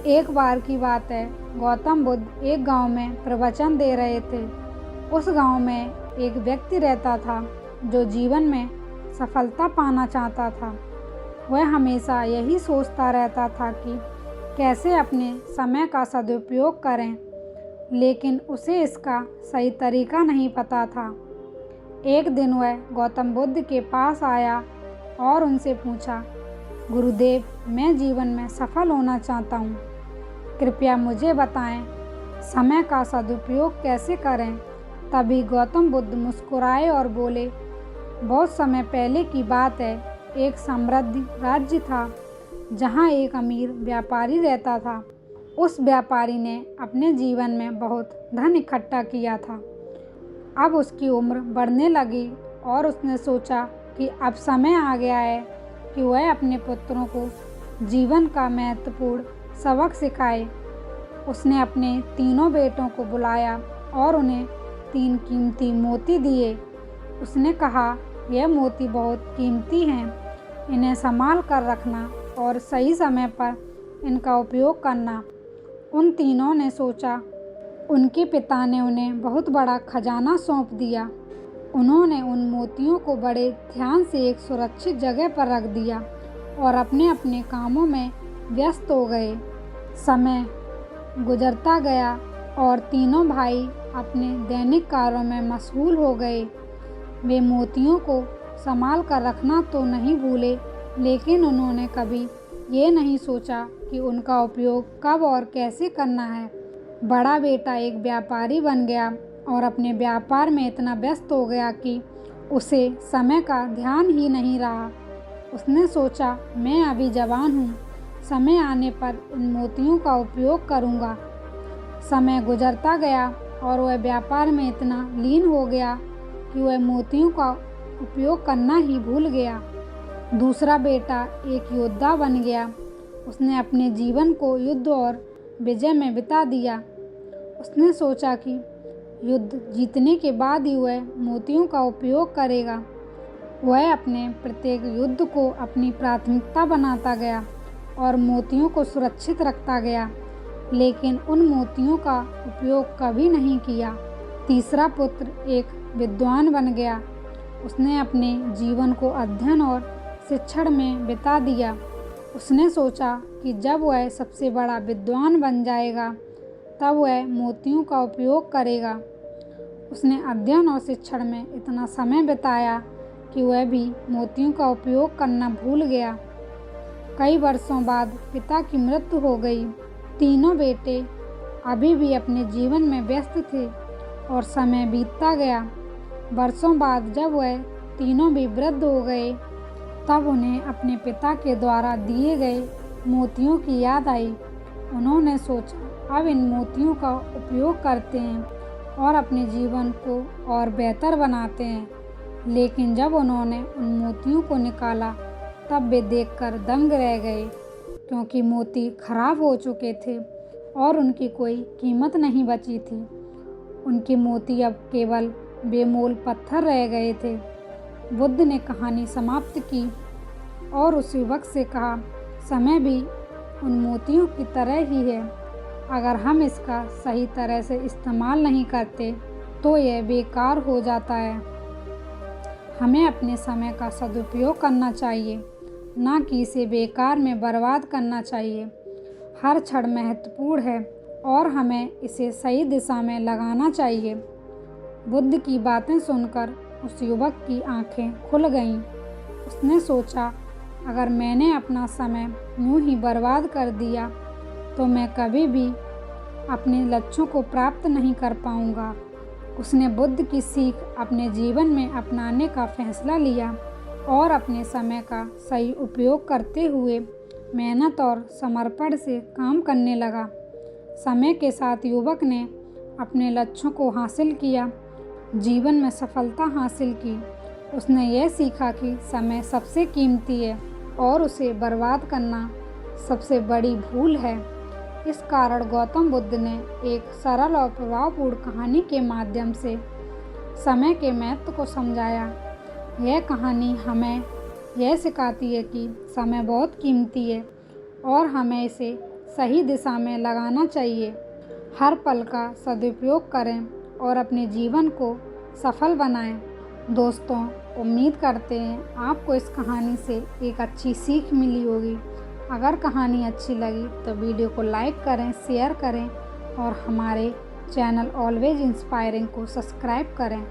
एक बार की बात है, गौतम बुद्ध एक गांव में प्रवचन दे रहे थे। उस गांव में एक व्यक्ति रहता था जो जीवन में सफलता पाना चाहता था। वह हमेशा यही सोचता रहता था कि कैसे अपने समय का सदुपयोग करें, लेकिन उसे इसका सही तरीका नहीं पता था। एक दिन वह गौतम बुद्ध के पास आया और उनसे पूछा, गुरुदेव, मैं जीवन में सफल होना चाहता हूँ, कृपया मुझे बताएं समय का सदुपयोग कैसे करें। तभी गौतम बुद्ध मुस्कुराए और बोले, बहुत समय पहले की बात है, एक समृद्ध राज्य था जहाँ एक अमीर व्यापारी रहता था। उस व्यापारी ने अपने जीवन में बहुत धन इकट्ठा किया था। अब उसकी उम्र बढ़ने लगी और उसने सोचा कि अब समय आ गया है कि वह अपने पुत्रों को जीवन का महत्वपूर्ण सबक सिखाए। उसने अपने तीनों बेटों को बुलाया और उन्हें 3 कीमती मोती दिए। उसने कहा, यह मोती बहुत कीमती हैं, इन्हें संभाल कर रखना और सही समय पर इनका उपयोग करना। उन तीनों ने सोचा। उनके पिता ने उन्हें बहुत बड़ा खजाना सौंप दिया। उन्होंने उन मोतियों को बड़े ध्यान से एक सुरक्षित जगह पर रख दिया और अपने अपने कामों में व्यस्त हो गए। समय गुजरता गया और तीनों भाई अपने दैनिक कार्यों में मशगूल हो गए। वे मोतियों को संभाल कर रखना तो नहीं भूले, लेकिन उन्होंने कभी ये नहीं सोचा कि उनका उपयोग कब और कैसे करना है। बड़ा बेटा एक व्यापारी बन गया और अपने व्यापार में इतना व्यस्त हो गया कि उसे समय का ध्यान ही नहीं रहा। उसने सोचा, मैं अभी जवान हूँ, समय आने पर इन मोतियों का उपयोग करूँगा। समय गुजरता गया और वह व्यापार में इतना लीन हो गया कि वह मोतियों का उपयोग करना ही भूल गया। दूसरा बेटा एक योद्धा बन गया। उसने अपने जीवन को युद्ध और विजय में बिता दिया। उसने सोचा कि युद्ध जीतने के बाद ही वह मोतियों का उपयोग करेगा। वह अपने प्रत्येक युद्ध को अपनी प्राथमिकता बनाता गया और मोतियों को सुरक्षित रखता गया, लेकिन उन मोतियों का उपयोग कभी नहीं किया। तीसरा पुत्र एक विद्वान बन गया। उसने अपने जीवन को अध्ययन और शिक्षण में बिता दिया। उसने सोचा कि जब वह सबसे बड़ा विद्वान बन जाएगा तब वह मोतियों का उपयोग करेगा। उसने अध्ययन और शिक्षण में इतना समय बिताया कि वह भी मोतियों का उपयोग करना भूल गया। कई वर्षों बाद पिता की मृत्यु हो गई। तीनों बेटे अभी भी अपने जीवन में व्यस्त थे और समय बीतता गया। वर्षों बाद जब वह तीनों भी वृद्ध हो गए, तब उन्हें अपने पिता के द्वारा दिए गए मोतियों की याद आई। उन्होंने सोचा, अब इन मोतियों का उपयोग करते हैं और अपने जीवन को और बेहतर बनाते हैं। लेकिन जब उन्होंने उन मोतियों को निकाला तब वे देखकर दंग रह गए, क्योंकि मोती खराब हो चुके थे और उनकी कोई कीमत नहीं बची थी। उनके मोती अब केवल बेमोल पत्थर रह गए थे। बुद्ध ने कहानी समाप्त की और उस युवक से कहा, समय भी उन मोतियों की तरह ही है। अगर हम इसका सही तरह से इस्तेमाल नहीं करते तो यह बेकार हो जाता है। हमें अपने समय का सदुपयोग करना चाहिए, ना कि इसे बेकार में बर्बाद करना चाहिए। हर क्षण महत्वपूर्ण है और हमें इसे सही दिशा में लगाना चाहिए। बुद्ध की बातें सुनकर उस युवक की आंखें खुल गईं। उसने सोचा, अगर मैंने अपना समय यूं ही बर्बाद कर दिया तो मैं कभी भी अपने लक्ष्यों को प्राप्त नहीं कर पाऊंगा। उसने बुद्ध की सीख अपने जीवन में अपनाने का फैसला लिया और अपने समय का सही उपयोग करते हुए मेहनत और समर्पण से काम करने लगा। समय के साथ युवक ने अपने लक्ष्यों को हासिल किया, जीवन में सफलता हासिल की। उसने यह सीखा कि समय सबसे कीमती है और उसे बर्बाद करना सबसे बड़ी भूल है। इस कारण गौतम बुद्ध ने एक सरल और प्रभावपूर्ण कहानी के माध्यम से समय के महत्व को समझाया। यह कहानी हमें यह सिखाती है कि समय बहुत कीमती है और हमें इसे सही दिशा में लगाना चाहिए। हर पल का सदुपयोग करें और अपने जीवन को सफल बनाएं। दोस्तों, उम्मीद करते हैं आपको इस कहानी से एक अच्छी सीख मिली होगी। अगर कहानी अच्छी लगी तो वीडियो को लाइक करें, शेयर करें और हमारे चैनल ऑलवेज इंस्पायरिंग को सब्सक्राइब करें।